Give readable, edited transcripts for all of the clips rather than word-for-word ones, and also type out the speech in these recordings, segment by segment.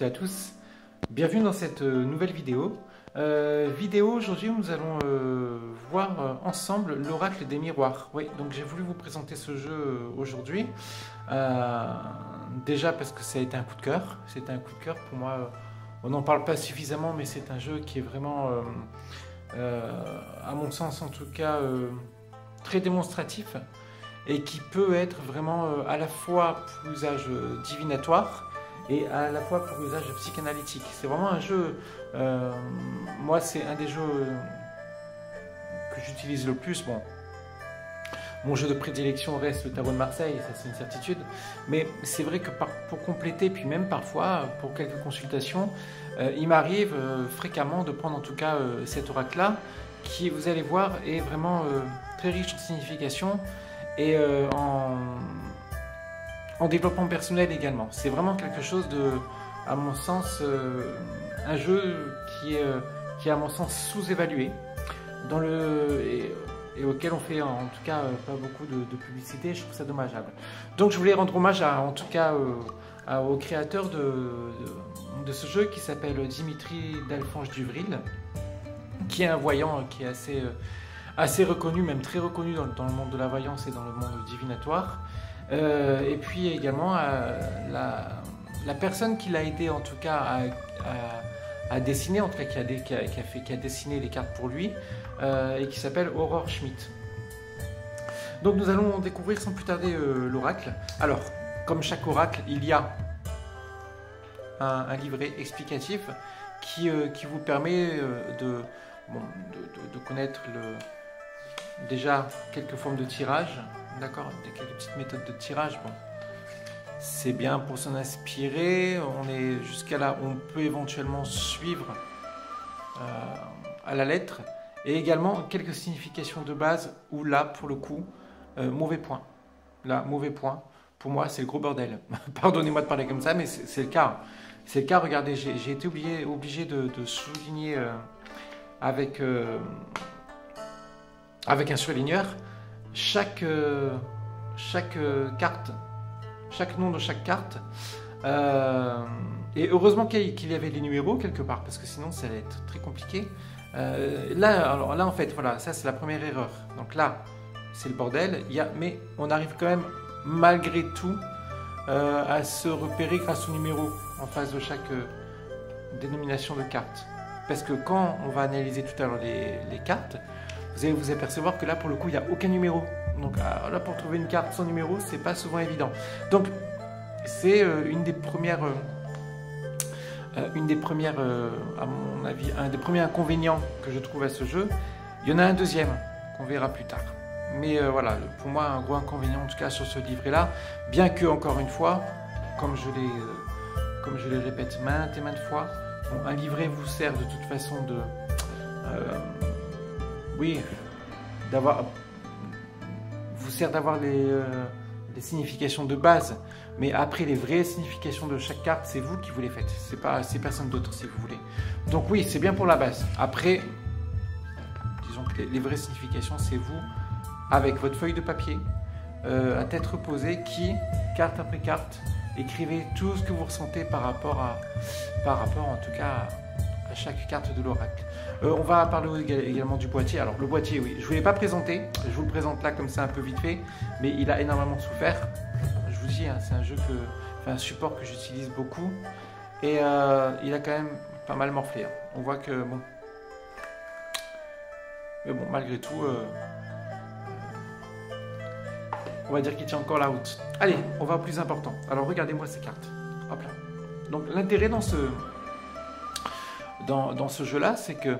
et à tous, bienvenue dans cette nouvelle vidéo. Aujourd'hui nous allons voir ensemble l'oracle des miroirs. Oui, donc j'ai voulu vous présenter ce jeu aujourd'hui, déjà parce que ça a été un coup de cœur, c'était un coup de cœur pour moi, on n'en parle pas suffisamment mais c'est un jeu qui est vraiment, à mon sens en tout cas, très démonstratif et qui peut être vraiment à la fois pour usage divinatoire et à la fois pour usage psychanalytique. C'est vraiment un jeu, moi c'est un des jeux que j'utilise le plus. Bon, mon jeu de prédilection reste le Tarot de Marseille, ça c'est une certitude, mais c'est vrai que pour compléter, puis même parfois pour quelques consultations, il m'arrive fréquemment de prendre en tout cas cet oracle-là, qui vous allez voir est vraiment très riche en signification et en développement personnel également. C'est vraiment quelque chose de, à mon sens, un jeu qui est à mon sens sous-évalué, et auquel on fait en tout cas pas beaucoup de publicité. Je trouve ça dommageable. Donc je voulais rendre hommage en tout cas au créateur de ce jeu qui s'appelle Dimitri Dalfange Duvril, qui est un voyant qui est assez reconnu, même très reconnu dans le monde de la voyance et dans le monde divinatoire. Et puis également la personne qui l'a aidé en tout cas à dessiner, en tout cas qui a dessiné les cartes pour lui, et qui s'appelle Aurore Schmidt. Donc nous allons découvrir sans plus tarder l'oracle. Alors, comme chaque oracle, il y a un livret explicatif qui vous permet de connaître déjà quelques formes de tirage, d'accord, quelques petites méthodes de tirage. Bon, c'est bien pour s'en inspirer. On est jusqu'à là, on peut éventuellement suivre à la lettre, et également quelques significations de base où là, pour le coup, mauvais point. Là, mauvais point. Pour moi, c'est le gros bordel. Pardonnez-moi de parler comme ça, mais c'est le cas. C'est le cas. Regardez, j'ai été obligé de souligner avec un surligneur chaque carte, chaque nom de chaque carte, et heureusement qu'il y avait les numéros quelque part, parce que sinon ça allait être très compliqué. Alors là en fait, voilà, ça c'est la première erreur. Donc là, c'est le bordel. Mais on arrive quand même malgré tout à se repérer grâce au numéro en face de chaque dénomination de carte. Parce que quand on va analyser tout à l'heure les cartes, vous allez vous apercevoir que là, pour le coup, il n'y a aucun numéro. Donc là, pour trouver une carte sans numéro, c'est pas souvent évident. Donc, c'est une des premières, à mon avis, un des premiers inconvénients que je trouve à ce jeu. Il y en a un deuxième qu'on verra plus tard. Mais voilà, pour moi, un gros inconvénient, en tout cas, sur ce livret-là, bien que, encore une fois, comme je les répète maintes et maintes fois, bon, un livret vous sert de toute façon de... oui, vous sert d'avoir les significations de base, mais après les vraies significations de chaque carte, c'est vous qui vous les faites, c'est personne d'autre si vous voulez. Donc oui, c'est bien pour la base. Après, disons que les vraies significations, c'est vous, avec votre feuille de papier, à tête reposée, qui, carte après carte, écrivez tout ce que vous ressentez par rapport en tout cas à chaque carte de l'oracle. On va parler également du boîtier. Alors le boîtier, oui, je ne vous l'ai pas présenté, je vous le présente là comme ça un peu vite fait, mais il a énormément souffert. Je vous dis, hein, c'est un support que j'utilise beaucoup, et il a quand même pas mal morflé. Hein. On voit que bon, mais bon, malgré tout, on va dire qu'il tient encore la route. Allez, on va au plus important. Alors regardez-moi ces cartes. Hop là. Donc l'intérêt dans ce jeu-là, c'est que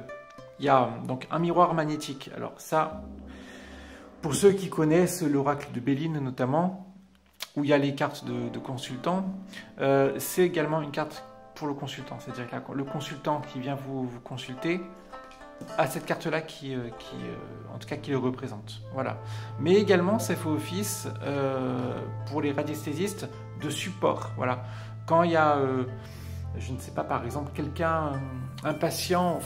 il y a donc un miroir magnétique. Alors ça, pour ceux qui connaissent l'oracle de Béline notamment, où il y a les cartes de consultant, c'est également une carte pour le consultant. C'est-à-dire que le consultant qui vient vous consulter a cette carte-là en tout cas, qui le représente. Voilà. Mais également, ça fait office pour les radiesthésistes de support. Voilà. Quand il y a, je ne sais pas, par exemple, quelqu'un, un patient,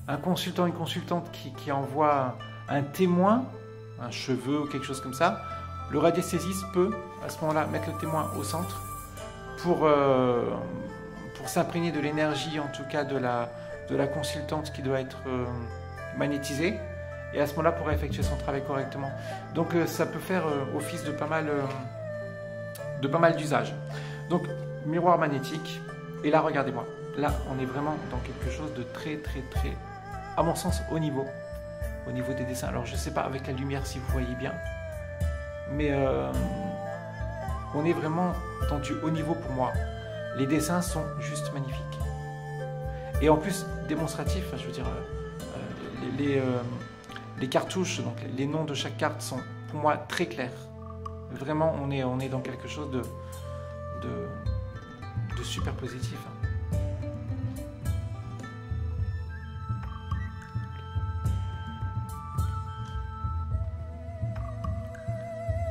un consultant, une consultante qui envoie un témoin, un cheveu ou quelque chose comme ça, le radiesthésiste peut, à ce moment-là, mettre le témoin au centre pour pour s'imprégner de l'énergie, en tout cas de la consultante qui doit être magnétisée, et à ce moment-là pourra effectuer son travail correctement. Donc ça peut faire office de pas mal d'usages. Donc miroir magnétique, et là regardez-moi, là on est vraiment dans quelque chose de très, à mon sens, au niveau des dessins. Alors je ne sais pas avec la lumière si vous voyez bien, mais on est vraiment dans du haut niveau pour moi. Les dessins sont juste magnifiques. Et en plus, démonstratif, je veux dire, les cartouches, donc les noms de chaque carte sont pour moi très clairs. Vraiment, on est dans quelque chose de super positif.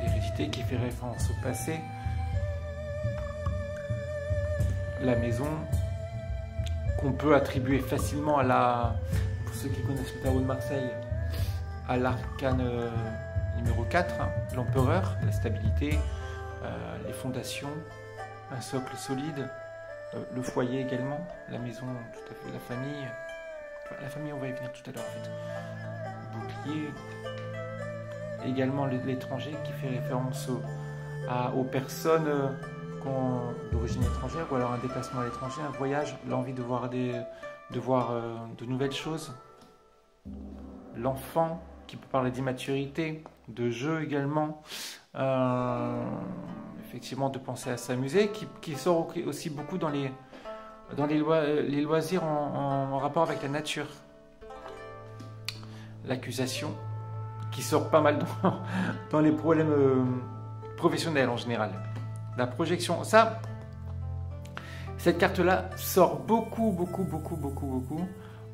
L'hérédité qui fait référence au passé. La maison qu'on peut attribuer facilement pour ceux qui connaissent le tarot de Marseille, à l'arcane numéro 4, l'empereur, la stabilité, les fondations, un socle solide, le foyer également, la maison, tout à fait, la famille. La famille, on va y venir tout à l'heure en fait. Bouclier. Également l'étranger qui fait référence aux personnes d'origine étrangère, ou alors un déplacement à l'étranger, un voyage, l'envie de voir de nouvelles choses. L'enfant qui peut parler d'immaturité, de jeu également, effectivement de penser à s'amuser, qui sort aussi beaucoup dans les loisirs en rapport avec la nature. L'accusation, qui sort pas mal dans les problèmes professionnels en général. La projection, cette carte-là sort beaucoup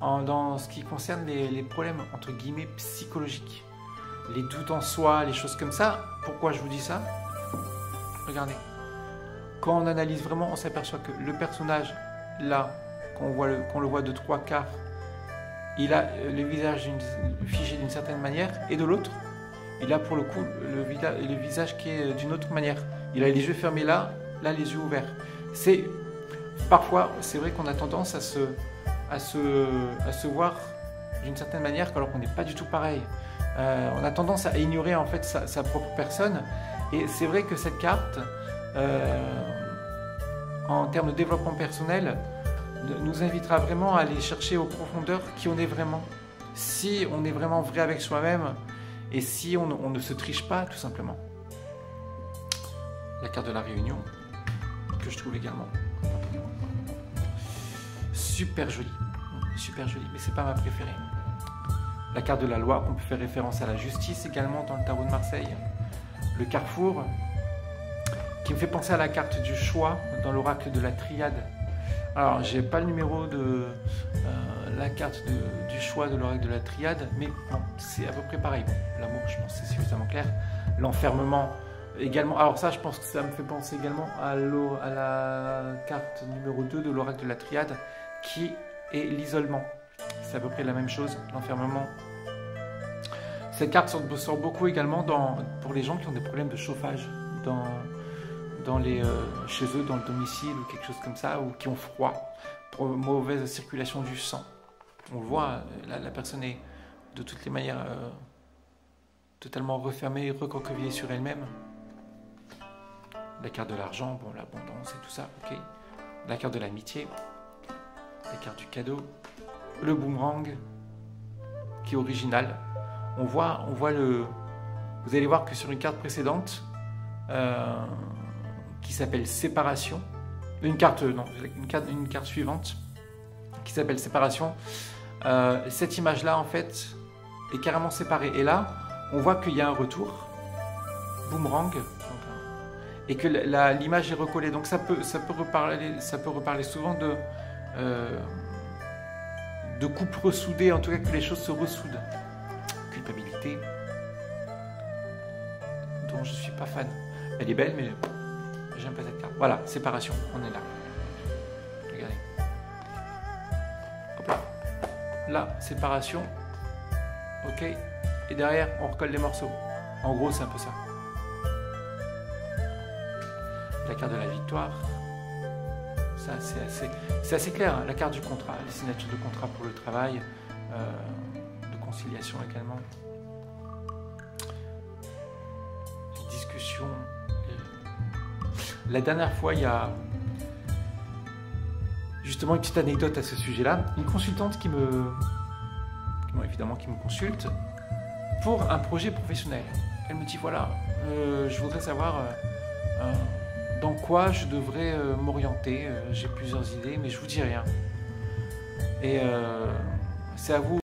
dans ce qui concerne les problèmes entre guillemets psychologiques, les doutes en soi, les choses comme ça. Pourquoi je vous dis ça? Regardez, quand on analyse vraiment, on s'aperçoit que le personnage là, qu'on le voit de 3/4, il a le visage figé d'une certaine manière, et de l'autre, il a pour le coup le visage qui est d'une autre manière. Il a les yeux fermés là les yeux ouverts. Parfois, c'est vrai qu'on a tendance à se voir d'une certaine manière, alors qu'on n'est pas du tout pareil. On a tendance à ignorer en fait sa propre personne, et c'est vrai que cette carte, en termes de développement personnel, nous invitera vraiment à aller chercher aux profondeurs qui on est vraiment. Si on est vraiment vrai avec soi-même, et si on ne se triche pas, tout simplement. La carte de la réunion, que je trouve également super jolie, mais c'est pas ma préférée. La carte de la loi, on peut faire référence à la justice également dans le tarot de Marseille. Le carrefour, qui me fait penser à la carte du choix dans l'oracle de la triade. Alors, j'ai pas le numéro de la carte du choix de l'oracle de la triade, mais bon, c'est à peu près pareil. Bon, l'amour, je pense que c'est suffisamment clair. L'enfermement également. Alors ça, je pense que ça me fait penser également à la carte numéro 2 de l'oracle de la triade, qui est l'isolement. C'est à peu près la même chose, l'enfermement. Cette carte sort beaucoup également pour les gens qui ont des problèmes de chauffage chez eux, dans le domicile ou quelque chose comme ça, ou qui ont froid, pour mauvaise circulation du sang. On le voit, la personne est de toutes les manières totalement refermée, recroquevillée sur elle-même. La carte de l'argent, bon, l'abondance et tout ça, ok. La carte de l'amitié, la carte du cadeau, le boomerang, qui est original. On voit vous allez voir que sur une carte précédente, qui s'appelle séparation, une carte suivante, qui s'appelle séparation, cette image-là, en fait, est carrément séparée. Et là, on voit qu'il y a un retour, boomerang, et que l'image est recollée. Donc ça peut reparler souvent de coupe ressoudée, en tout cas que les choses se ressoudent. Culpabilité, dont je ne suis pas fan. Elle est belle, mais j'aime pas cette carte. Voilà, séparation, on est là. Regardez. Hop là. Là, séparation. Ok. Et derrière, on recolle les morceaux. En gros, c'est un peu ça. La carte de la victoire. Ça, c'est assez clair, hein. La carte du contrat, les signatures de contrat pour le travail, de conciliation également. Les discussions. La dernière fois, il y a justement une petite anecdote à ce sujet-là. Une consultante qui me consulte pour un projet professionnel. Elle me dit, voilà, je voudrais savoir dans quoi je devrais m'orienter. J'ai plusieurs idées, mais je vous dis rien. Et c'est à vous